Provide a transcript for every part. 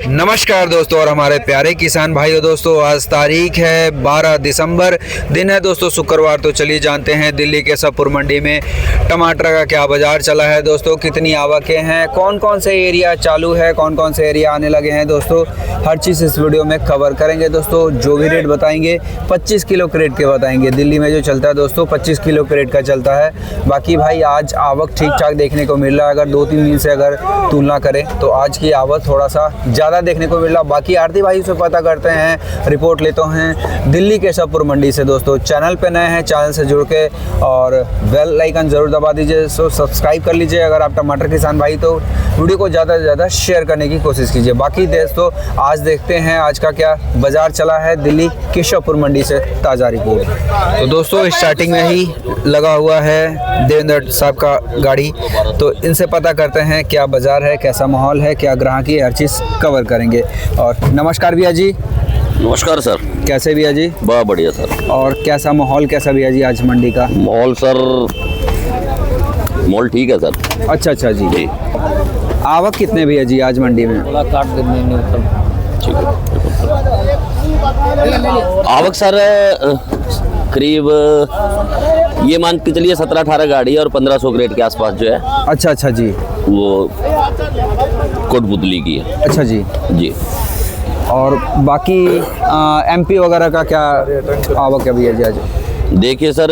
नमस्कार दोस्तों और हमारे प्यारे किसान भाइयों दोस्तों, आज तारीख है 12 दिसंबर, दिन है दोस्तों शुक्रवार। तो चलिए जानते हैं दिल्ली के केशवपुर मंडी में टमाटर का क्या बाजार चला है दोस्तों, कितनी आवकें हैं, कौन कौन से एरिया चालू है, कौन कौन से एरिया आने लगे हैं दोस्तों, हर चीज़ इस वीडियो में कवर करेंगे दोस्तों। जो भी रेट बताएंगे 25 किलो क्रेट के बताएंगे। दिल्ली में जो चलता है दोस्तों 25 किलो क्रेट का चलता है। बाकी भाई आज आवक ठीक ठाक देखने को मिल रहा है, अगर 2-3 दिन से अगर तुलना करें तो आज की आवक थोड़ा सा ज़्यादा देखने को मिल रहा। बाकी आरती भाई से पता करते हैं, रिपोर्ट लेते हैं दिल्ली केशवपुर मंडी से दोस्तों। चैनल पे नए हैं, चैनल से जुड़ के और बेल आइकन जरूर दबा दीजिए, सो सब्सक्राइब कर लीजिए अगर आप टमाटर किसान भाई, तो वीडियो को ज़्यादा से ज़्यादा शेयर करने की कोशिश कीजिए। बाकी दोस्तों आज देखते हैं आज का क्या बाजार चला है दिल्ली केशवपुर मंडी से ताज़ा रिपोर्ट। तो दोस्तों स्टार्टिंग में ही लगा हुआ है देवेंद्र साहब का गाड़ी, तो इनसे पता करते हैं क्या बाजार है, कैसा माहौल है, क्या ग्राहकी, हर चीज़ कवर करेंगे। और नमस्कार भैया जी। नमस्कार सर। कैसे भैया जी? बहुत बढ़िया सर। और कैसा माहौल कैसा भैया जी आज मंडी का? माहौल सर, माहौल ठीक है सर। अच्छा जी। जी। आवक कितने भैया जी आज मंडी में? ठीक है। आवक सर करीब ये मान के चलिए 17-18 गाड़ी और 1500 क्रेट के आसपास जो है। अच्छा जी। वो कोटपुतली की है। अच्छा जी। और बाकी एमपी वगैरह का क्या आवक है भैया जी आज? देखिए सर,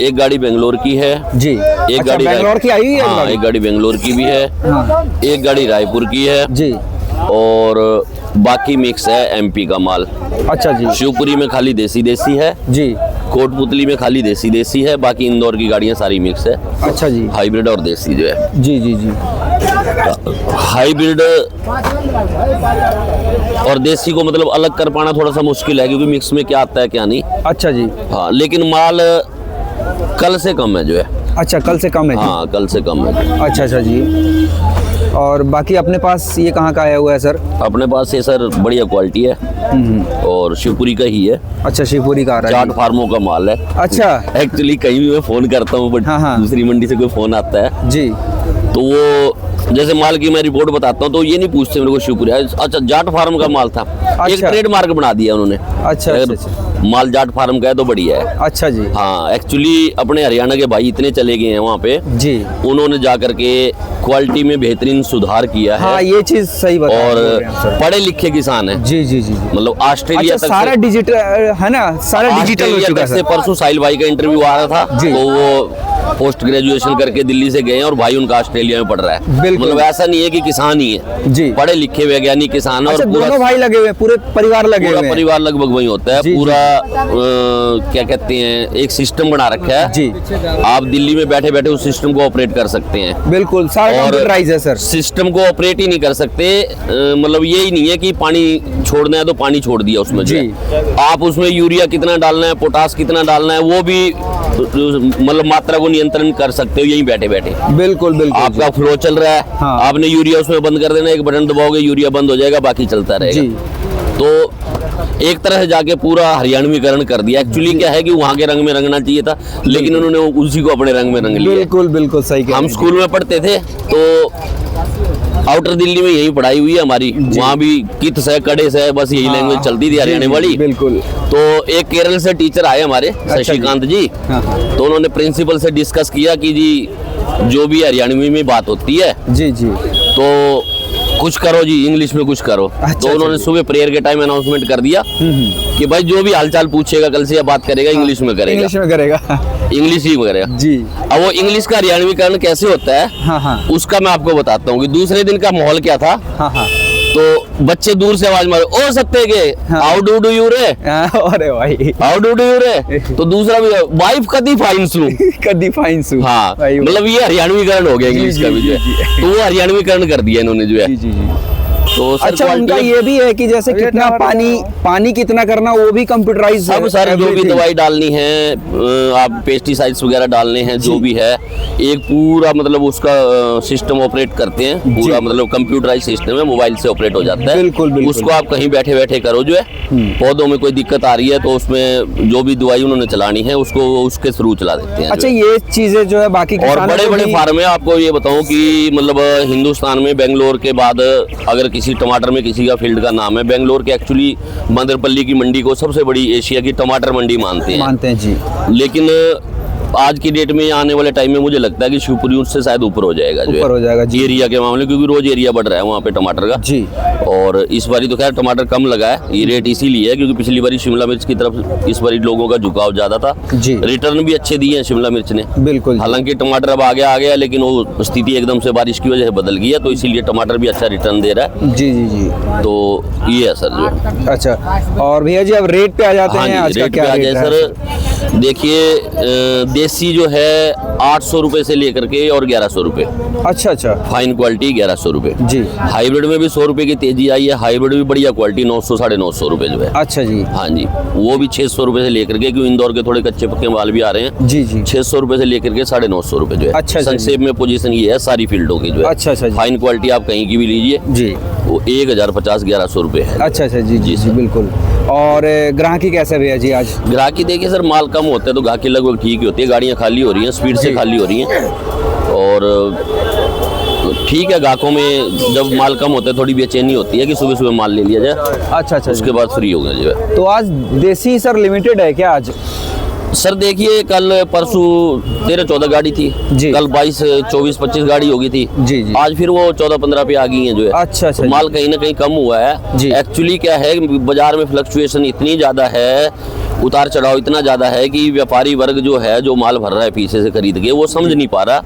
एक गाड़ी बेंगलोर की है जी। एक अच्छा, गाड़ी बेंगलोर की आई हुई है? हाँ, एक गाड़ी बेंगलोर की भी है। हाँ। एक गाड़ी रायपुर की है जी। और बाकी मिक्स है एमपी का माल। अच्छा जी। शिवपुरी में खाली देसी है जी, कोटपुतली में खाली देसी है, बाकी इंदौर की गाड़ियां सारी मिक्स है। अच्छा जी। हाइब्रिड और देसी जो है। जी। हाइब्रिड और देसी को मतलब अलग कर पाना थोड़ा सा मुश्किल है, क्योंकि मिक्स में क्या आता है क्या नहीं। अच्छा जी। हाँ, लेकिन माल कल से कम है जो है। अच्छा, कल से कम है? हाँ, कल से कम है। अच्छा जी। और बाकी अपने पास ये कहाँ का आया हुआ है सर? अपने पास ये सर बढ़िया क्वालिटी है और शिवपुरी का ही है। अच्छा, शिवपुरी का आ रहा है? जाट फार्मों का माल है। अच्छा। एक्चुअली कहीं भी मैं फोन करता हूँ बट हाँ। दूसरी मंडी से कोई फोन आता है जी, तो वो जैसे माल की मैं रिपोर्ट बताता हूँ तो ये नहीं पूछते मेरे को शिवपुरी। अच्छा, जाट फार्म का माल था। अच्छा। एक ट्रेडमार्क बना दिया उन्होंने। अच्छा। माल जाट फार्म का है तो बढ़िया है। अच्छा जी। हाँ, एक्चुअली अपने हरियाणा के भाई इतने चले गए हैं वहाँ पे जी, उन्होंने जा करके क्वालिटी में बेहतरीन सुधार किया है। हाँ, ये चीज सही बता और पढ़े लिखे किसान है। जी। मतलब ऑस्ट्रेलिया तक सारा डिजिटल है ना, सारा डिजिटल हो चुका है। परसों साहिल भाई का इंटरव्यू आ रहा था तो वो पोस्ट ग्रेजुएशन करके दिल्ली से गए और भाई उनका ऑस्ट्रेलिया में पढ़ रहा है। मतलब ऐसा नहीं है कि किसान ही है जी, पढ़े लिखे वैज्ञानिक किसान है। अच्छा, और पूरा दोनों भाई लगे हुए, पूरे परिवार लगे हुए, परिवार लगभग वही होता है। पूरा क्या कहते हैं, एक सिस्टम बना रखा है जी। आप दिल्ली में बैठे बैठे उस सिस्टम को ऑपरेट कर सकते हैं। बिल्कुल, सारा कंप्यूटराइज है सर। सिस्टम को ऑपरेट ही नहीं कर सकते, मतलब यही नहीं है कि पानी छोड़ना है तो पानी छोड़ दिया उसमें जी। आप उसमें यूरिया कितना डालना है, पोटास कितना डालना है, वो भी मतलब मात्रा को नियंत्रण कर सकते हो यहीं बैठे बैठे। बिल्कुल। आपका फ्लो चल रहा है। हाँ। आपने यूरिया उसमें बंद कर देना, एक बटन दबाओगे यूरिया बंद हो जाएगा, बाकी चलता रहेगा जी। तो एक तरह से जाके पूरा हरियाणवीकरण कर दिया। एक्चुअली क्या है कि वहाँ के रंग में रंगना चाहिए था, लेकिन उन्होंने उसी को अपने रंग में रंग लिया। बिल्कुल सही। हम स्कूल में पढ़ते थे तो आउटर दिल्ली में यही पढ़ाई हुई है हमारी, वहाँ भी कित से कड़े से बस यही लैंग्वेज चलती थी हरियाणा वाली। बिल्कुल। तो एक केरल से टीचर आए हमारे, शशिकांत जी। तो उन्होंने प्रिंसिपल से डिस्कस किया कि जी जो भी हरियाणवी में बात होती है जी तो कुछ करो जी, इंग्लिश में कुछ करो। तो उन्होंने सुबह प्रेयर के टाइम अनाउंसमेंट कर दिया कि भाई जो भी हालचाल पूछेगा कल से या बात करेगा इंग्लिश में करेगा। इंग्लिश ही में करेगा जी। अब वो इंग्लिश का हरियाणवीकरण कैसे होता है उसका मैं आपको बताता हूँ कि दूसरे दिन का माहौल क्या था। तो बच्चे दूर से आवाज मारे, ओ सत्ते के हाउ डू यू रे। अरे भाई, हाउ डू यू रे। तो दूसरा भी वाइफ कदी फाइन सू। हाँ, मतलब ये हरियाणवीकरण हो गया इंग्लिश का भी जो है, तो वो हरियाणवीकरण कर दिया इन्होंने जो है। तो अच्छा, उनका ये भी है कि जैसे कितना पानी कितना करना वो भी कंप्यूटराइज सब सर। जो भी दवाई डालनी है, आप पेस्टिसाइड्स वगैरह डालने हैं, जो भी है एक पूरा मतलब उसका सिस्टम ऑपरेट करते हैं। पूरा मतलब कंप्यूटराइज सिस्टम है, मोबाइल से ऑपरेट हो जाता है। बिल्कुल। उसको आप कहीं बैठे बैठे करो जो है। पौधों में कोई दिक्कत आ रही है तो उसमें जो भी दवाई उन्होंने चलानी है उसको उसके थ्रू चला देते हैं। अच्छा, ये चीजें जो है बाकी और बड़े बड़े फार्म है। आपको ये बताऊं कि मतलब हिंदुस्तान में बेंगलोर के बाद अगर किसी टमाटर में किसी का फील्ड का नाम है। बेंगलोर के एक्चुअली बंदरपल्ली की मंडी को सबसे बड़ी एशिया की टमाटर मंडी मानते हैं जी। लेकिन आज की डेट में आने वाले टाइम में मुझे लगता है कि शिवपुरी उससे शायद ऊपर हो जाएगा, जो ऊपर हो जाएगा जी। एरिया के मामले, क्योंकि रोज एरिया बढ़ रहा है वहाँ पे टमाटर का जी। और इस बारी तो खैर टमाटर कम लगा है, ये रेट इसीलिए है क्योंकि पिछली बारी शिमला मिर्च की तरफ इस बारी लोगों का झुकाव ज्यादा था जी। रिटर्न भी अच्छे दिए हैं शिमला मिर्च ने, बिल्कुल। हालांकि टमाटर अब आगे आ गया, लेकिन वो स्थिति एकदम से बारिश की वजह से बदल गई है, तो इसीलिए टमाटर भी अच्छा रिटर्न दे रहा है। जी जी जी। तो ये है सर जो। अच्छा, और भैया जी अब रेट पे आ जाते हैं। आज का रेट क्या पे आ रेट जाए है? सर, देखिए देसी जो है 800 रुपए से लेकर के और 1100 रुपए। अच्छा अच्छा। फाइन क्वालिटी 1100 रुपए जी। हाइब्रिड में भी 100 रुपए की तेजी आई है, हाइब्रिड भी बढ़िया क्वालिटी 900 950 रुपए जो है। अच्छा जी। हाँ जी, वो भी 600 रुपए से लेकर के, क्योंकि इंदौर के थोड़े कच्चे पक्के माल भी आ रहे हैं। जी जी। 600 रुपए से लेकर के 950 रुपए जो है। अच्छा जी। संक्षेप में पोजीशन ये है सारी फील्डों की जो है। अच्छा अच्छा जी। फाइन क्वालिटी आप कहीं की भी लीजिए जी। वो 1050 1100 रुपए है। अच्छा अच्छा जी जी सर। बिल्कुल। और ग्राहकी कैसे भैया जी आज? ग्राहकी देखिए सर, माल कम होता है तो ग्राहकी लगभग ठीक ही होती है, गाड़ियाँ खाली हो रही हैं, स्पीड से जी। खाली हो रही हैं और ठीक है। ग्राहकों में जब माल कम होता है थोड़ी बेचैनी होती है कि सुबह सुबह माल ले लिया जाए, अच्छा अच्छा उसके बाद फ्री हो गया जो है। तो आज देसी सर लिमिटेड है क्या आज? सर देखिए, कल परसों 13-14 गाड़ी थी जी। कल 22 24 25 गाड़ी होगी थी जी जी। आज फिर वो 14-15 पे आ गई हैं जो है। अच्छा अच्छा तो माल कहीं ना कहीं कम हुआ है जी। एक्चुअली क्या है, बाजार में फ्लक्चुएशन इतनी ज़्यादा है, उतार चढ़ाव इतना ज़्यादा है कि व्यापारी वर्ग जो है, जो माल भर रहा है पीछे से खरीद के, वो समझ नहीं पा रहा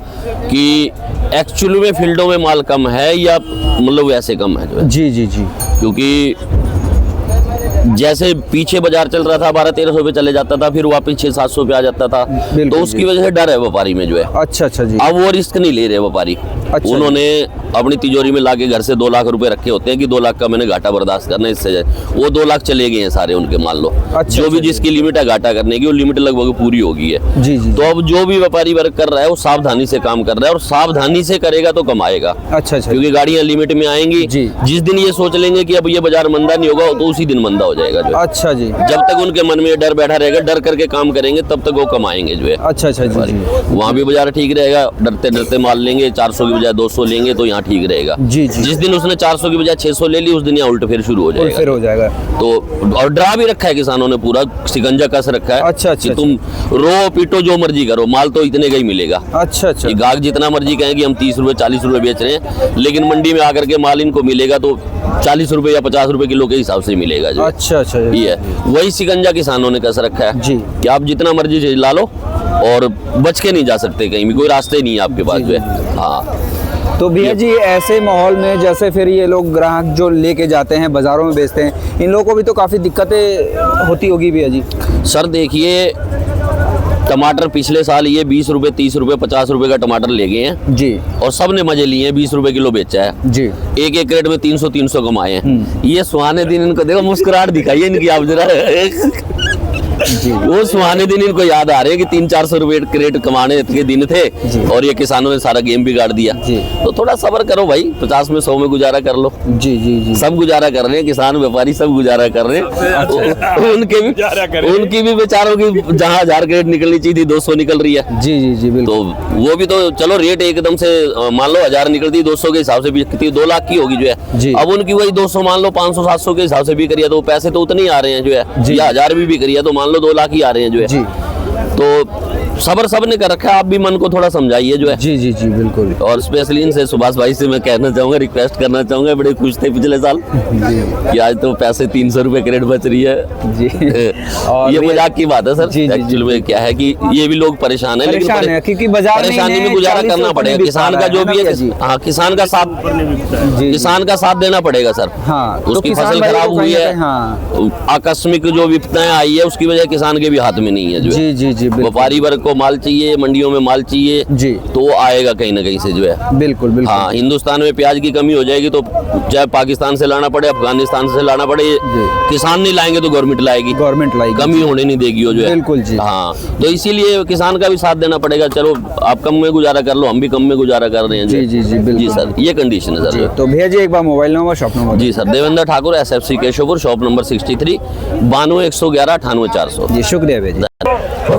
कि एक्चुअली में फील्डों में माल कम है या मतलब वैसे कम है जो है। जी जी जी। क्योंकि जैसे पीछे बाजार चल रहा था 1200-1300 पे चले जाता था, फिर वापस 600-700 पे आ जाता था, तो उसकी वजह से डर है व्यापारी में जो है। अच्छा अच्छा जी। अब वो रिस्क नहीं ले रहे व्यापारी। अच्छा। उन्होंने अपनी तिजोरी में लाके घर से 2 लाख रुपए रखे होते हैं कि 2 लाख का मैंने घाटा बर्दाश्त करना है, इससे वो 2 लाख चले गए हैं सारे उनके, मान लो। अच्छा, जो भी अच्छा, जिसकी लिमिट है घाटा करने की, वो लिमिट लगभग पूरी हो गई है। जी जी। तो अब जो भी व्यापारी वर्ग कर रहा है वो सावधानी से काम कर रहा है, और सावधानी से करेगा तो कमाएगा। अच्छा अच्छा। क्योंकि गाड़ियां लिमिट में आएंगी। जी। जिस दिन ये सोच लेंगे कि अब ये बाजार मंदा नहीं होगा, तो उसी दिन मंदा हो जाएगा जो है। अच्छा जी। जब तक उनके मन में डर बैठा रहेगा, डर करके काम करेंगे, तब तक वो कमाएंगे जो है। अच्छा अच्छा जी जी। वहाँ भी बाजार ठीक रहेगा, डरते डरते माल लेंगे, 400 की बजाय 200 लेंगे तो यहाँ ठीक रहेगा। जी जी। जिस दिन उसने 400 की बजाय 600 ले ली, उस दिन यहाँ उल्ट फिर शुरू हो जाएगा। फिर हो जाएगा। तो और डरा भी रखा है किसानों ने, पूरा शिकंजा कस रखा है। अच्छा, अच्छा, कि तुम रो पीटो जो मर्जी करो, माल तो इतने का ही मिलेगा। अच्छा अच्छा। ये गाहक जितना मर्जी कहें कि हम 30 रुपए 40 रुपए बेच रहे हैं, लेकिन मंडी में आकर के माल इनको मिलेगा तो 40 रुपए या 50 रुपए किलो के हिसाब से मिलेगा जो। अच्छा अच्छा। ये है, वही शिकंजा किसानों ने कस रखा है जी। कि आप जितना मर्जी चीज ला लो और बच के नहीं जा सकते कहीं भी, कोई रास्ते नहीं है आपके पास जो है। हाँ। तो भैया जी ऐसे माहौल में जैसे फिर ये लोग ग्राहक जो लेके जाते हैं बाजारों में बेचते हैं, इन लोगों को भी तो काफ़ी दिक्कतें होती होगी भैया जी? सर देखिए, टमाटर पिछले साल ये 20 रुपए 30 रुपए 50 रुपए का टमाटर ले गए हैं जी। और सब ने मजे लिए हैं, 20 रुपए किलो बेचा है जी। एक एक क्रेट में 300 कमाए हैं। ये सुहाने दिन इनको देखो, मुस्कुराहट दिखाइए इनकी आप जरा। जी। वो सुहाने दिन इनको याद आ रहे हैं कि 300-400 रुपए क्रेट कमाने के दिन थे जी। और ये किसानों ने सारा गेम बिगाड़ दिया। जी। तो थोड़ा सब्र करो भाई, 50 में 100 में गुजारा कर लो। जी जी जी। सब गुजारा कर रहे हैं, किसान व्यापारी सब गुजारा कर रहे हैं। उनकी भी बेचारों की जहाँ 1000 क्रेट निकलनी चाहिए थी 200 निकल रही है। जी जी जी बिल्कुल। तो वो भी तो चलो रेट एकदम से मान लो 1000 निकलती 200 के हिसाब से बिकती 2 लाख की होगी जो है। जी। अब उनकी वही 200 मान लो 500-700 के हिसाब से बिक रही है, तो पैसे तो उतने ही आ रहे हैं जो है। जी। या 1000 भी बिक रही है तो मान लो 2 लाख ही आ रहे हैं जो है। जी। तो सबर सब ने कर रखा है, आप भी मन को थोड़ा समझाइए जो है। जी जी जी बिल्कुल। और स्पेशली इनसे सुभाष भाई से मैं कहना चाहूंगा, रिक्वेस्ट करना चाहूंगा, बड़े खुश थे पिछले साल कि आज तो पैसे 300 रुपए क्रेट बच रही है जी। और ये मजाक की बात है सर। जी, जी, एक्चुअल में क्या है कि ये भी लोग परेशान है, लेकिन परेशान है क्योंकि बाजार में परेशानी में गुजारा करना पड़ेगा। किसान का जो भी है, हाँ किसान का साथ, जी। किसान का साथ देना पड़ेगा सर। हाँ, तो उसकी किसान फसल भाई खराब को हुई कहीं है, ना कहीं, हाँ। आकस्मिक जो विपदाएं आई है उसकी वजह किसान के भी हाथ में नहीं है जो है। जी जी जी बिल्कुल। व्यापारी वर्ग को माल चाहिए, मंडियों में माल चाहिए जी। तो वो आएगा कहीं ना कहीं से जो है। बिल्कुल बिल्कुल। हाँ, हिंदुस्तान में प्याज की कमी हो जाएगी तो चाहे पाकिस्तान से लाना पड़े, अफगानिस्तान से लाना पड़े, किसान नहीं लाएंगे तो गवर्नमेंट लाएगी, गवर्नमेंट लाएगी, कमी होने नहीं देगी वो जो है। बिल्कुल जी। हाँ, तो इसीलिए किसान का भी साथ देना पड़ेगा। चलो आप कम में गुजारा कर लो, हम भी कम में गुजारा कर रहे हैं जी जी जी बिल्कुल। जी सर, ये कंडीशन है सर। तो भैया जी एक बार मोबाइल नंबर शॉप नंबर? जी sir, Devendra Thakur, SFC Keshavpur, shop number 63, 92 111 98 400। जी शुक्रिया भैया जी।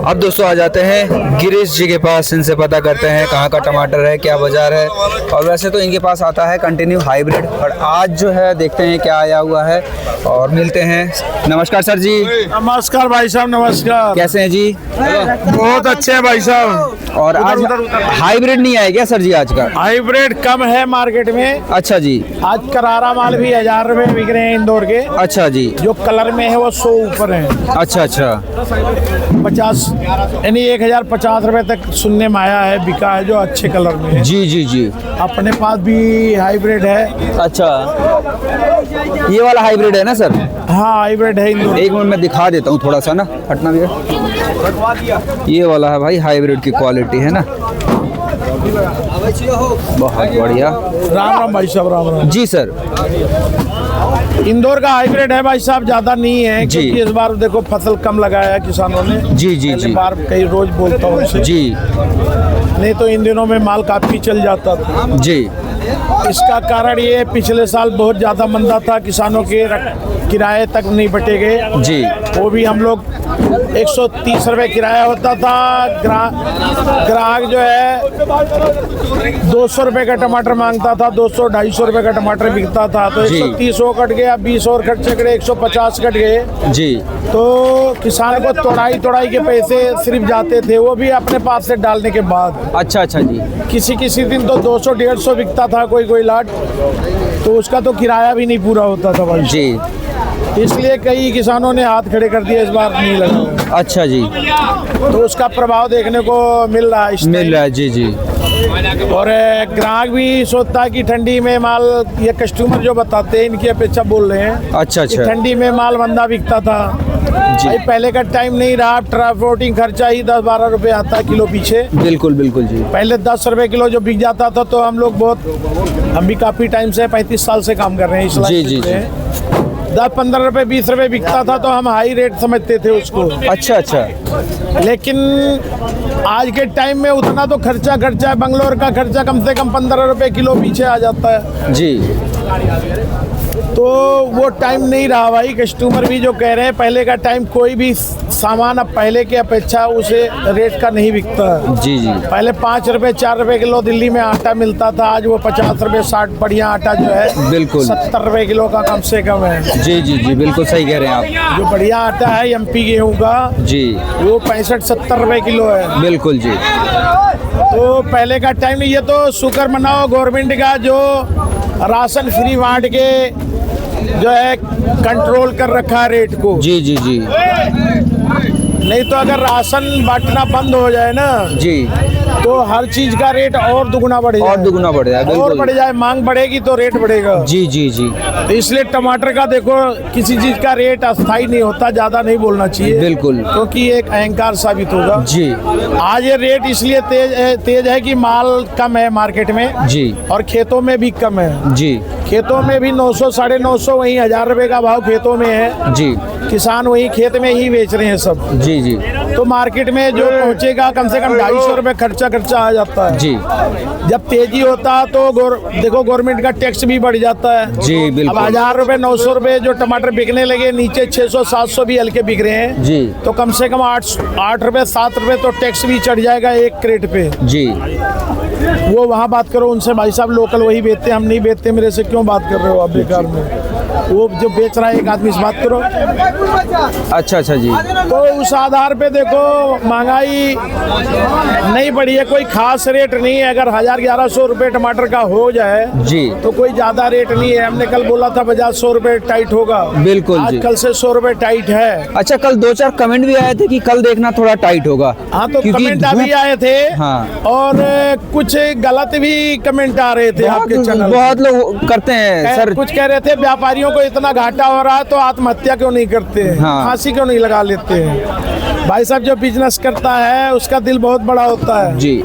अब दोस्तों आ जाते हैं गिरीश जी के पास, इनसे पता करते हैं कहाँ का टमाटर है, क्या बाजार है। और वैसे तो इनके पास आता है कंटिन्यू हाइब्रिड, और आज जो है देखते हैं क्या आया हुआ है और मिलते हैं। नमस्कार सर जी। नमस्कार भाई साहब, नमस्कार। कैसे हैं जी? बहुत अच्छे हैं भाई साहब। और आज हाइब्रिड नहीं आया क्या सर जी आज का? हाइब्रिड कम है मार्केट में। अच्छा जी। आज करारा माल भी 1000 रुपए बिक रहे हैं इंदौर के। अच्छा जी। जो कलर में है वो 100 ऊपर है। अच्छा अच्छा। 50 यानी 1050 रुपए तक सुनने में आया है, बिका है जो अच्छे कलर में है। जी जी जी। अपने पास भी हाइब्रिड है। अच्छा, ये वाला हाइब्रिड है ना सर? हाँ हाइब्रिड है इंदौर। एक मिनट मैं दिखा देता हूँ थोड़ा सा ना, हटना भैया। ये वाला है भाई, हाइब्रिड की क्वालिटी है ना, बहुत बढ़िया। राम राम भाई साहब, राम राम जी सर। इंदौर का हाइब्रिड है भाई साहब, ज्यादा नहीं है जी। क्योंकि इस बार देखो फसल कम लगाया है किसानों ने। जी जी पहले जी बार कई रोज बोलता हूँ उनसे। जी नहीं तो इन दिनों में माल काफी चल जाता था। जी। इसका कारण ये पिछले साल बहुत ज़्यादा मंदा था, किसानों के किराए तक नहीं बटे गए जी। वो भी हम लोग 130 रुपये किराया होता था। ग्राहक जो है 200 रुपये का टमाटर मांगता था, 200-250 रुपये का टमाटर बिकता था। तो जी। 130 वो कट गया, 20 और खर्चे कटे, 150 कट गए। जी। तो किसान को तोड़ाई के पैसे सिर्फ जाते थे, वो भी अपने पास से डालने के बाद। अच्छा अच्छा जी। किसी दिन तो 200-150 बिकता था कोई लाट, तो उसका तो किराया भी नहीं पूरा होता था भाई जी। इसलिए कई किसानों ने हाथ खड़े कर दिए, इस बार नहीं लगा। अच्छा जी। तो उसका प्रभाव देखने को मिल रहा है मिल रहा है। जी जी। और ग्राहक भी सोचता है कि ठंडी में माल, ये कस्टमर जो बताते हैं इनकी अपेक्षा बोल रहे हैं। अच्छा कि अच्छा। ठंडी में माल मंदा बिकता था भाई, पहले का टाइम नहीं रहा। ट्रांसपोर्टिंग खर्चा ही 10-12 रुपए आता है किलो पीछे। बिल्कुल बिल्कुल जी। पहले 10 रुपए किलो जो बिक जाता था, तो हम लोग हम भी काफी टाइम से 35 साल से काम कर रहे हैं इस जी जी जी। 10-15 रुपए 20 रुपए बिकता था तो हम हाई रेट समझते थे उसको। अच्छा अच्छा। लेकिन आज के टाइम में उतना तो खर्चा है, बंगलोर का खर्चा कम से कम 15 रुपए किलो पीछे आ जाता है जी। तो वो टाइम नहीं रहा भाई। कस्टमर भी जो कह रहे हैं, पहले का टाइम कोई भी सामान अब पहले की अपेक्षा उसे रेट का नहीं बिकता। जी जी। पहले 5 रुपए 4 रुपए किलो दिल्ली में आटा मिलता था, आज वो 50 रुपए 60 बढ़िया आटा जो है बिल्कुल 70 रुपए किलो का कम से कम है। जी जी जी, बिल्कुल सही कह रहे हैं आप। जो बढ़िया आटा है एमपी गेहूं का, जी। वो 65-70 रुपए किलो है। बिल्कुल जी। तो पहले का टाइम, ये तो शुक्र मनाओ गवर्नमेंट का जो राशन फ्री बांट के जो है कंट्रोल कर रखा है रेट को। जी जी जी। नहीं तो अगर राशन बांटना बंद हो जाए ना जी, तो हर चीज का रेट और दुगना बढ़ जाए। और दुगना बढ़ जाए, और बिल्कुल। बढ़ जाए, मांग बढ़ेगी तो रेट बढ़ेगा। जी जी जी। तो इसलिए टमाटर का देखो, किसी चीज का रेट अस्थाई नहीं होता, ज्यादा नहीं बोलना चाहिए बिल्कुल। क्योंकि ये एक अहंकार साबित होगा। जी। आज ये रेट इसलिए तेज है कि माल कम है मार्केट में जी। और खेतों में भी कम है। जी। खेतों में भी 900-950 वही 1000 रुपए का भाव खेतों में है। जी। किसान वही खेत में ही बेच रहे हैं सब। जी जी। तो मार्केट में जो पहुंचेगा कम से कम 250 रुपए खर्चा आ जाता है। जी। जब तेजी होता है तो देखो गवर्नमेंट का टैक्स भी बढ़ जाता है। जी बिल्कुल। अब 1000 रुपए 900 रुपए जो टमाटर बिकने लगे, नीचे 600-700 भी हल्के बिक रहे हैं। जी। तो कम से कम 8 रुपए 7 रुपए तो टैक्स भी चढ़ जाएगा एक क्रेट पे। जी। वो वहाँ बात करो उनसे, भाई साहब लोकल वही बेचते, हम नहीं बेचते, मेरे से क्यों बात कर रहे हो आप बेकार में। वो जो बेच रहा है एक आदमी से बात करो। अच्छा अच्छा जी। तो उस आधार पे देखो महंगाई नहीं बढ़ी है, कोई खास रेट नहीं है। अगर 1000-1100 रुपए टमाटर का हो जाए जी, तो कोई ज्यादा रेट नहीं है। हमने कल बोला था बजाज 100 रुपए टाइट होगा, बिल्कुल जी। आज कल से 100 रुपए टाइट है। अच्छा, कल 2-4 कमेंट भी आए थे कि कल देखना थोड़ा टाइट होगा। हाँ तो क्योंकि कमेंट अभी आए थे। हाँ। और कुछ गलत भी कमेंट आ रहे थे आपके चैनल। बहुत लोग करते हैं सर। कुछ कह रहे थे व्यापारियों को इतना घाटा हो रहा है तो आत्महत्या क्यों नहीं करते हैं, हाँ। फांसी क्यों नहीं लगा लेते हैं। भाई साहब जो बिजनेस करता है उसका दिल बहुत बड़ा होता है जी।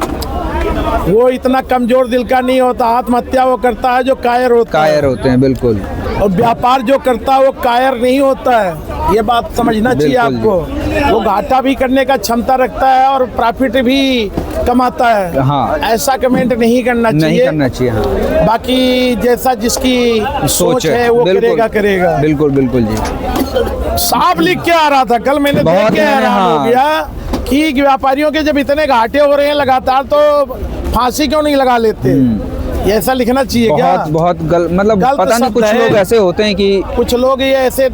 वो इतना कमजोर दिल का नहीं होता। आत्महत्या वो करता है जो कायर होता है। कायर होते हैं, बिल्कुल। और व्यापार जो करता है वो कायर नहीं होता है। ये बात समझना चाहिए बिल्कुल आपको। वो घाटा भी करने का क्षमता रखता है और प्रॉफिट भी कमाता है। हाँ। ऐसा कमेंट नहीं करना चाहिए। नहीं करना चाहिए। हाँ। बाकी जैसा जिसकी सोच है वो बिल्कुल, करेगा। बिल्कुल बिल्कुल जी। साफ लिख के आ रहा था कल, मैंने देख बहुत के हैरान हाँ। हो गया। कि व्यापारियों के जब इतने घाटे हो रहे हैं लगातार तो फांसी क्यों नहीं लगा लेते? ये ऐसा लिखना चाहिए क्या? बहुत मतलब गलत पता नहीं, शब्द कुछ है। लोग ऐसे होते हैं कि कुछ लोग ये ऐसे,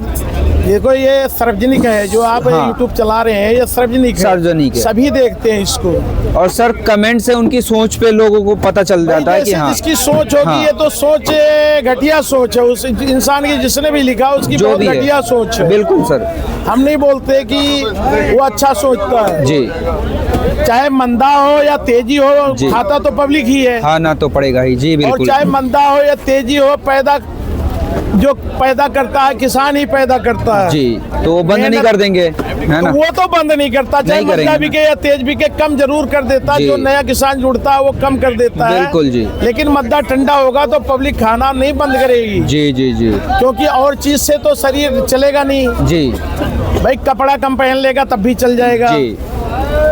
देखो ये सार्वजनिक है जो आप हाँ। यूट्यूब चला रहे हैं, ये सार्वजनिक सार्वजनिक है। सभी देखते हैं इसको। और सर कमेंट से उनकी सोच पे लोगों को पता चल जाता है कि जैसे हाँ जिसकी सोच होगी, हाँ। ये तो सोच घटिया सोच है उस इंसान की, जिसने भी लिखा उसकी जो बहुत भी घटिया है सोच है। बिल्कुल सर हम नहीं बोलते कि वो अच्छा सोचता है, जी। चाहे मंदा हो या तेजी हो, जी। खाता तो पब्लिक ही है। हाँ ना तो पड़ेगा ही जी और बिल्कुल। चाहे मंदा हो या तेजी हो, जो पैदा करता है किसान ही पैदा करता है जी, तो वो बंद नहीं कर देंगे, है ना? तो वो तो बंद नहीं करता, चाहे नहीं करेंगे मंदा बिके या तेज बिके, कम जरूर कर देता है। जी। जो नया किसान जुड़ता है वो कम कर देता है, बिल्कुल जी। लेकिन मद्दा ठंडा होगा तो पब्लिक खाना नहीं बंद करेगी, जी जी जी क्योंकि और चीज से तो शरीर चलेगा नहीं। जी भाई कपड़ा कम पहन लेगा तब भी चल जाएगा, जी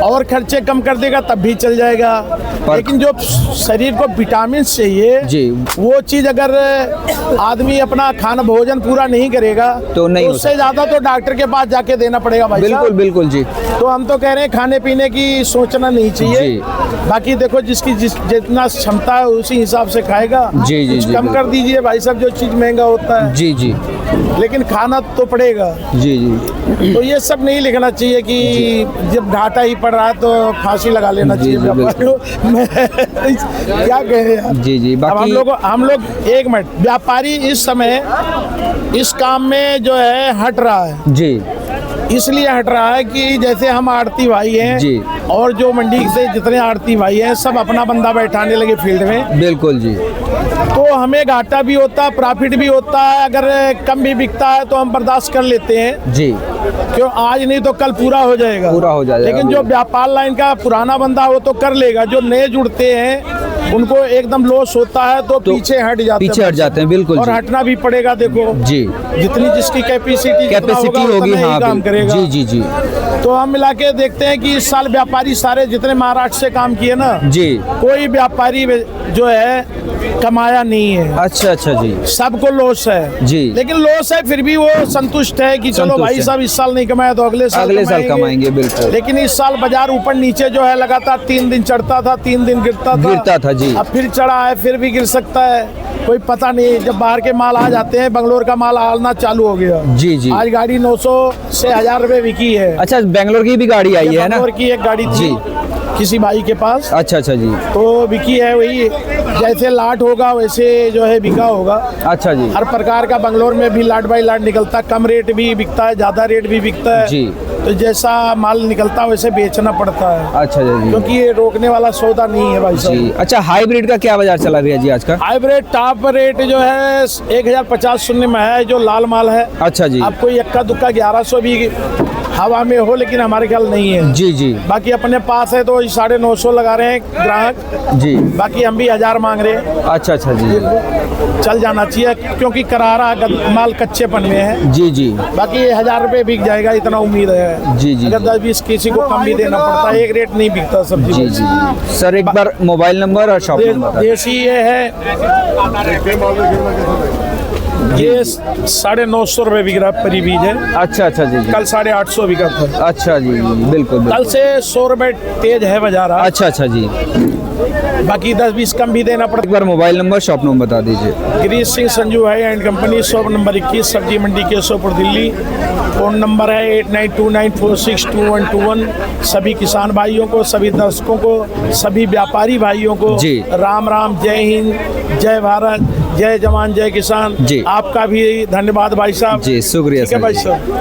और खर्चे कम कर देगा तब भी चल जाएगा, लेकिन जो शरीर को विटामिन चाहिए जी। वो चीज अगर आदमी अपना खाना भोजन पूरा नहीं करेगा तो नहीं हो उससे ज्यादा तो डॉक्टर के पास जाके देना पड़ेगा भाई बिल्कुल साहब। बिल्कुल जी तो हम तो कह रहे हैं खाने पीने की सोचना नहीं चाहिए। जी। बाकी देखो जिसकी जितना क्षमता है उसी हिसाब से खाएगा। जी, जी, कुछ जी, कम कर बिल्कुल। दीजिए भाई साहब, जो चीज महंगा होता है, जी जी लेकिन खाना तो पड़ेगा। जी जी तो ये सब नहीं लिखना चाहिए कि जब घाटा ही पड़ रहा है तो फांसी लगा लेना जी, चाहिए जी, व्यापारियों को। मैं क्या कह रहे हैं जी जी। अब बाकी हम लोग एक मिनट, व्यापारी इस समय इस काम में जो है हट रहा है, जी इसलिए हट रहा है कि जैसे हम आड़ती भाई हैं जी। और जो मंडी से जितने आड़ती भाई हैं सब अपना बंदा बैठाने लगे फील्ड में, बिल्कुल जी तो हमें घाटा भी होता है प्रॉफिट भी होता है। अगर कम भी बिकता है तो हम बर्दाश्त कर लेते हैं, जी क्यों आज नहीं तो कल पूरा हो जाएगा, पूरा हो जाएगा। लेकिन जो व्यापार लाइन का पुराना बंदा वो तो कर लेगा, जो नए जुड़ते हैं उनको एकदम लॉस होता है तो पीछे हट जाते हैं। बिल्कुल और जी। हटना भी पड़ेगा। देखो जी जितनी जिसकी कैपेसिटी होगी हाँ काम करेगा। जी जी जी तो हम मिला के देखते हैं कि इस साल व्यापारी सारे जितने महाराष्ट्र से काम किए ना, जी। कोई व्यापारी जो है कमाया नहीं है, अच्छा अच्छा जी सबको लॉस है जी। लेकिन लॉस है फिर भी वो संतुष्ट है कि चलो संतुष्ट भाई है। साहब इस साल नहीं कमाया तो अगले साल कमाएंगे बिल्कुल। लेकिन इस साल बाजार ऊपर नीचे जो है लगातार 3 दिन चढ़ता था 3 दिन गिरता था जी। अब फिर चढ़ा है, फिर भी गिर सकता है, कोई पता नहीं। जब बाहर के माल आ जाते हैं, बंगलोर का माल आना चालू हो गया। जी जी। आज गाड़ी 900 से 1000 रुपए बिकी है। अच्छा बेंगलोर की भी गाड़ी आई है ना? बंगलोर की एक गाड़ी थी जी। किसी भाई के पास, अच्छा अच्छा जी। तो बिकी है, वही जैसे लाट होगा वैसे जो है बिका होगा। अच्छा जी हर प्रकार का बंगलोर में भी लाट बाई लाट निकलता, कम रेट भी बिकता है, ज्यादा रेट भी बिकता है जी। तो जैसा माल निकलता है वैसे बेचना पड़ता है, अच्छा जी क्योंकि ये रोकने वाला सौदा नहीं है भाई जी। साहब। अच्छा हाइब्रिड का क्या बाजार चला भैया जी आज का? हाइब्रिड टॉप रेट जो है 1050 शून्य में है, जो लाल माल है। अच्छा जी। आपको इक्का दुक्का 1100 भी हवा में हो, लेकिन हमारे ख्याल नहीं है। जी जी बाकी अपने पास है तो 950 लगा रहे हैं ग्राहक, जी। बाकी हम भी 1000 मांग रहे हैं। अच्छा अच्छा जी चल जाना चाहिए क्योंकि करारा माल कच्चेपन में है। जी जी बाकी 1000 रुपए बिक जाएगा इतना उम्मीद है। जी जी। अगर 10-20 किसी को कम भी देना पड़ता है, एक रेट नहीं बिकता सब्जी जी में। जी जी। सर एक बार मोबाइल नंबर और शॉप नंबर बता देसी ये है, ये 950 रुपए बिक रहा है, परी बीज है। दीजिए। अच्छा अच्छा जी जी। कल 850 बिका था। अच्छा जी जी, बिल्कुल कल बिल्कुल। से 100 रुपए तेज है बाजार आज। अच्छा अच्छा जी। बाकी 10-20 कम भी देना एक पड़ता बार मोबाइल नंबर शॉप नंबर बता दीजिए। है। गिरीश सिंह संजू है एंड कंपनी, शॉप नंबर 21, सब्जी मंडी केशवपुर दिल्ली। फोन नंबर है 8929462121। सभी किसान भाइयों को, सभी दर्शकों को, सभी व्यापारी भाइयों को जी। राम राम, जय हिंद, जय भारत, जय जवान, जय किसान। जी। आपका भी धन्यवाद भाई साहब। जी शुक्रिया ठीक है सर भाई जी। साहब।